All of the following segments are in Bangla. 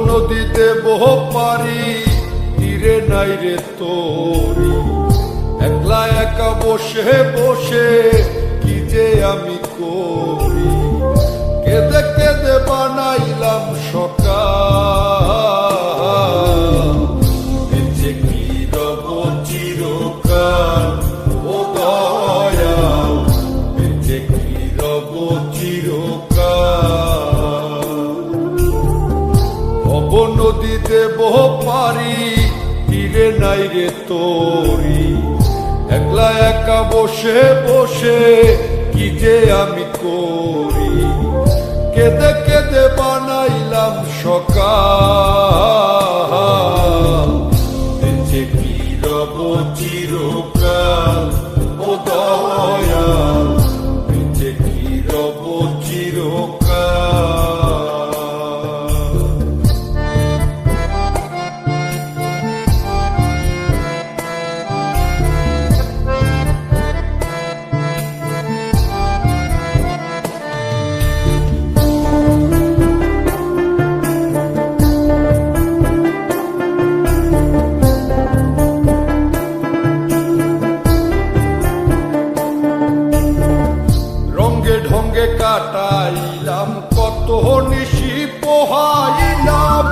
নদীতে বহ পারি তীরে নাই রে তোরি, একলা একা বসে বসে কি যে আমি করি। কেঁদে কেঁদে বানাইলাম সকাল, বেঁচে কি রব চিরকাল। ও দয়াল, বেঁচে কি রব চিরকাল। নদীতে বহ পারি তীরে নাই রে তোরি, একলা একা বসে বসে কি যে আমি করি। কেঁদে কেঁদে বানাইলাম সকাল, বেঁচে কি রব চিরকাল। ও দয়াল, বেঁচে কি রব চিরকাল। ঢঙ্গে কাটাইলাম কত নিশি পোহাইলাম,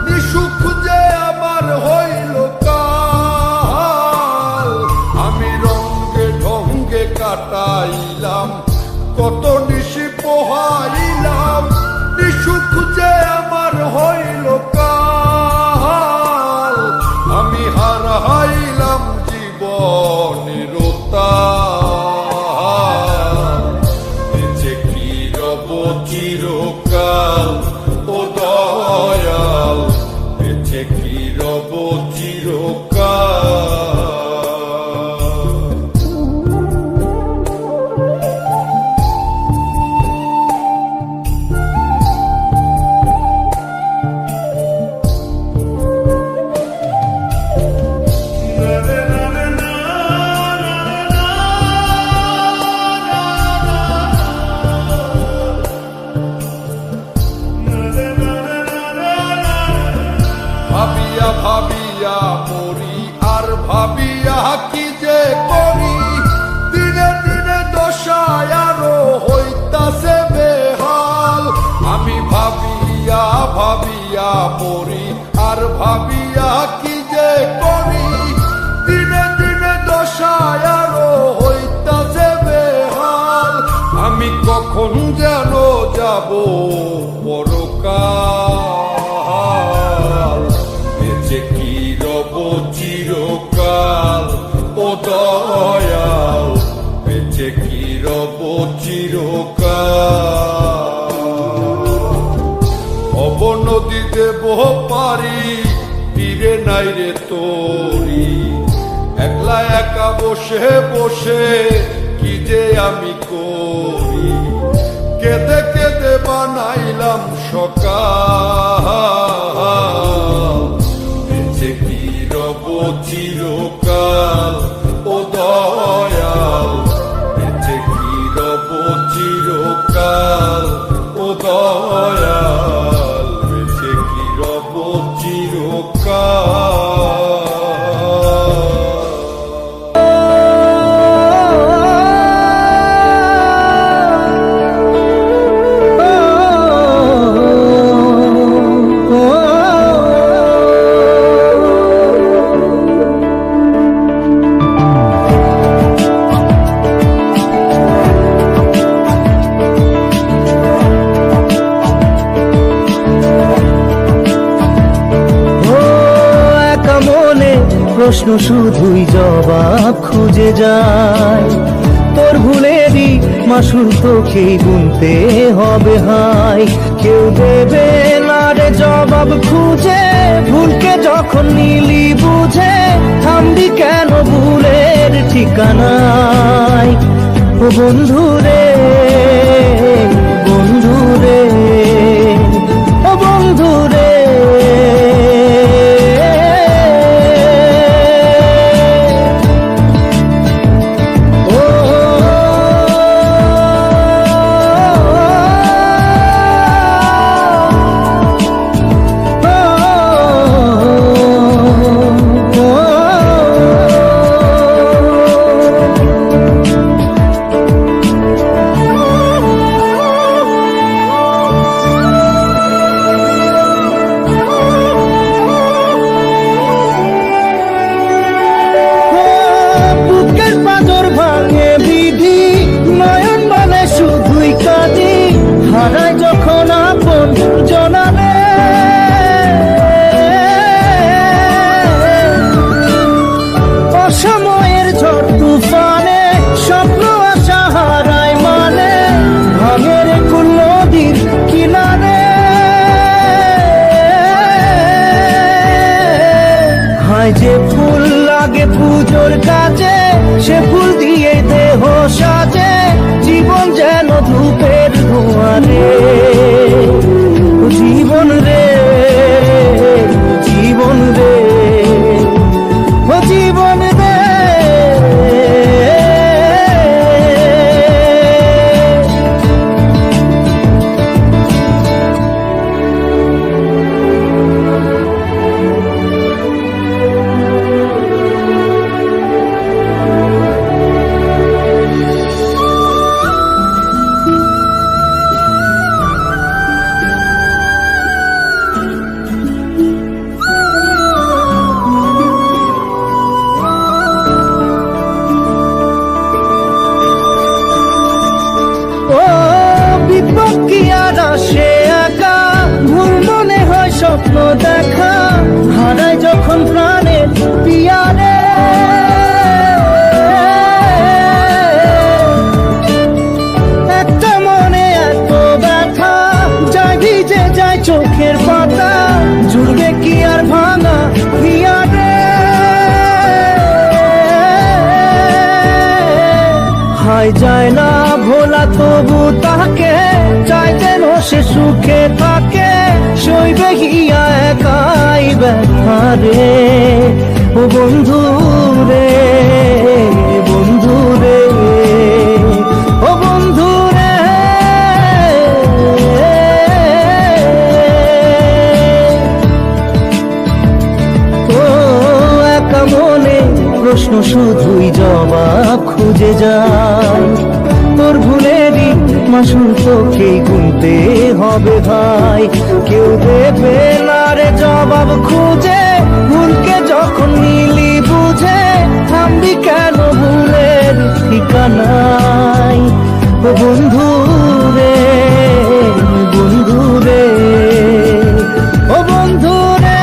নিশুক যে আমার হইল কাল। আমি রঙ্গে ঢঙ্গে কাটাইলাম কত নিশি পোহাইলাম, নিশুক যে আমার হইল কাল। আমি হারাইলাম জীবনের চিরকাল। ও দয়াল, বেঁচে কি রব চিরকাল। ভাবিয়া ভাবিয়া মরি আর ভাবিয়া কি যে করি, দিনে দিনে দশায় আরো হইতাছে বেহাল। আমি ভাবিয়া ভাবিয়া মরি আর ভাবিয়া কি যে করি, দিনে দিনে দশায় আরো হইতাছে বেহাল। আমি কখন যেন যাব পরকাল, বেঁচে কি রব চিরকাল। ও দয়াল, বেঁচে কি রব চিরকাল। নদীতে বহ পারি তীরে নাই রে তোরি, একলা একা বসে বসে কি যে আমি করি। কেঁদে কেঁদে বানাইলাম সকাল, বেঁচে কি রব চিরকাল। ও দয়াল, বেঁচে কি রব চিরকাল। ও দয়াল, বেঁচে কি রব চিরকাল। প্রশ্ন শুধুই জবাব খুঁজে যায়, তোর ভুলেরই মাসুল তোকেই গুনতে হবে হাই। কেউ দেবে না রে জবাব খুঁজে, ভুলকে যখন নিলি বুঝে থামবি কেন ভুলে ঠিকানায়। ও বন্ধু রে, বন্ধু রে, ও বন্ধু রে। হারায় যখন আপন জনারে, অসময়ের ঝড় তুফানে স্বপ্ন আশা হারায় মানে, ভাঙের কুল নদীর কিনারে। হায় যে ফুল লাগে পুজোর কাজে, সে ফুল দিয়ে দেহ সাজে, জীবন যেন ধূপের ধোঁয়ারে। জীবন রে, জীবন রে, ও জীবন রে। সে একা ভুল মনে হয় স্বপ্ন দেখা, হারায় যখন প্রাণের পিয়ারে। একটা মনে এত ব্যথা, যায় ভিজে যায় চোখের পাতা, জুড়বে কি আর ভাঙা পিয়ারে। হায় যায় না ভোলা তবু তাকে, চাই যেন সে সুখে থাকে, সইবে গিয়া একাই ব্যথা রে। ও বন্ধু রে, বন্ধু রে, ও বন্ধু রে। ও একা মনে প্রশ্ন শুধুই জবাব খুঁজে যায়, তোর ভুলেরই মাসুল তোকেই গুনতে হবে ভাই। কেউ দেবে না রে জবাব খুঁজে, ভুলকে যখন নিলি বুঝে, থামবি কেন ভুলের ঠিকানায়। ও বন্ধু রে, বন্ধু রে, ও বন্ধু রে।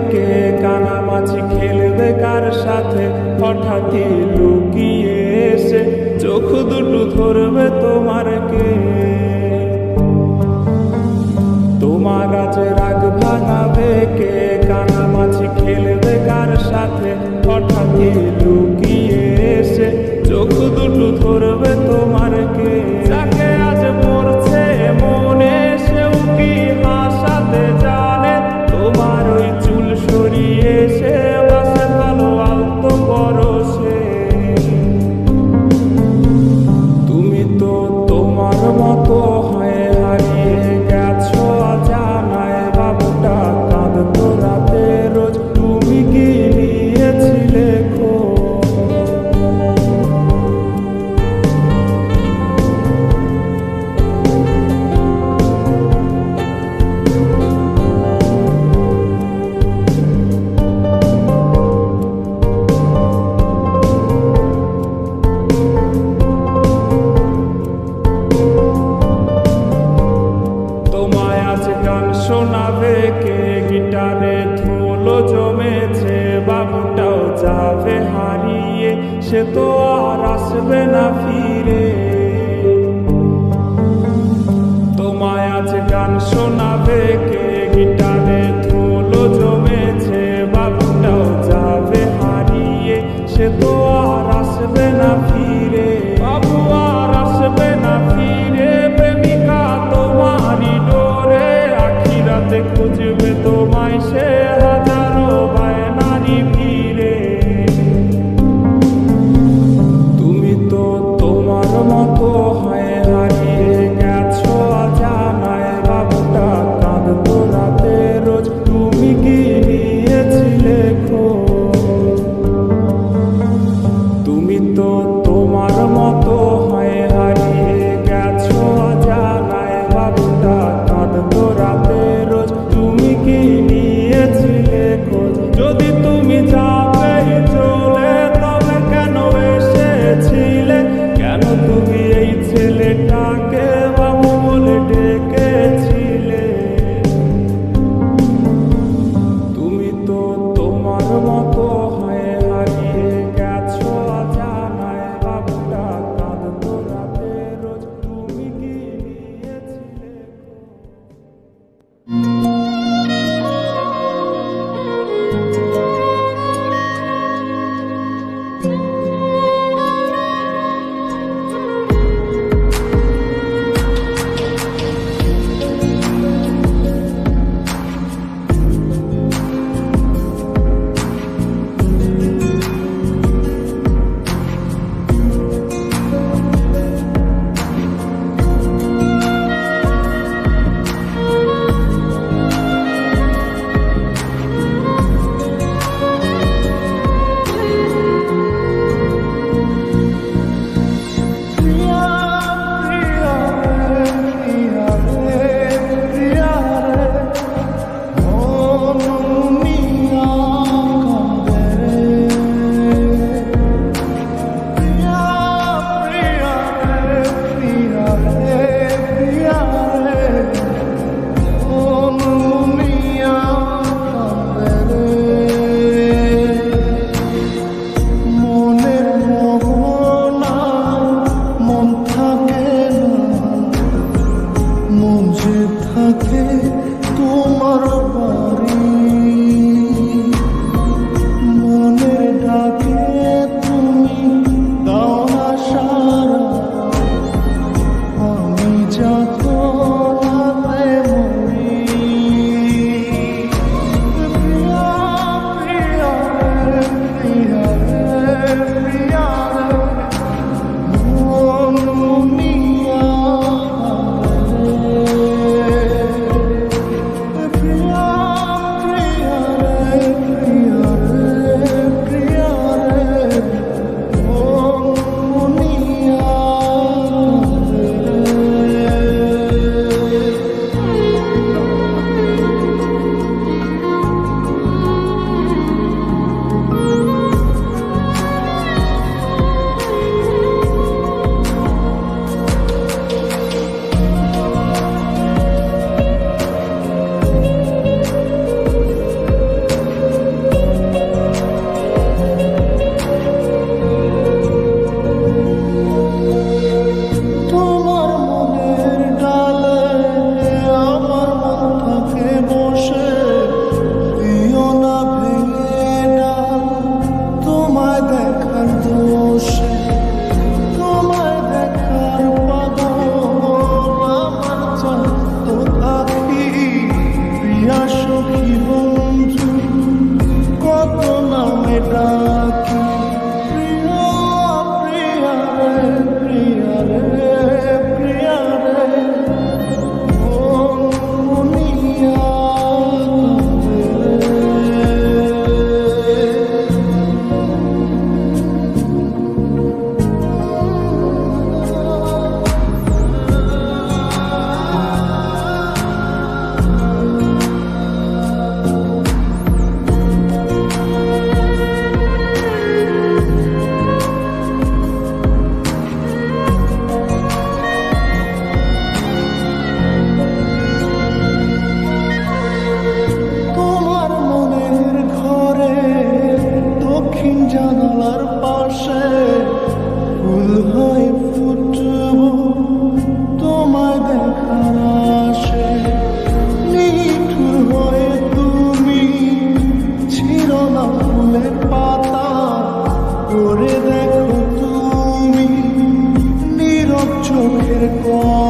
কে কানামাছি খেলবে কার সাথে হঠাৎই লুকিয়ে এসে চোখ দুটো ধরবে তোমার কে তোমার আজ রাগ ভাঙাবে কে কানামাছি খেলবে কার সাথে হঠাৎই লুকিয়ে এসে চোখ দুটো ধরবে তোমার কে যাকে আজ মরছে মনে সেও কি হাসাতে জানে তোমার ওই চুল সরিয়ে সে বাসে ভালো আলতো পরশে তুমি তো তোমার মতো হয়ে হারিয়ে গেছো অজানায় বাবুটা কাঁদতো রাতে রোজ তুমি কি নিয়েছিলে খোঁজ তোমায় আজ গান শোনাবে কে গিটারে ধুলো জমেছে বাবুটাও যাবে হারিয়ে সে তো আর আসবে না ফিরে তোমায় আজ গান শোনাবে কে গিটারে ধুলো জমেছে বাবুটাও যাবে হারিয়ে সে তো আর আসবে না ফিরে বাবু আর আসবে না ফিরে প্রেমিকা তোমারই ডোরে আখিরাতে খুঁজবে তোমায় সে হাজারো বায়নারি ভিড়ে তুমি তো তোমার না ফুলের পাতা করে দেখো তুমি নীরব চোখের কোণ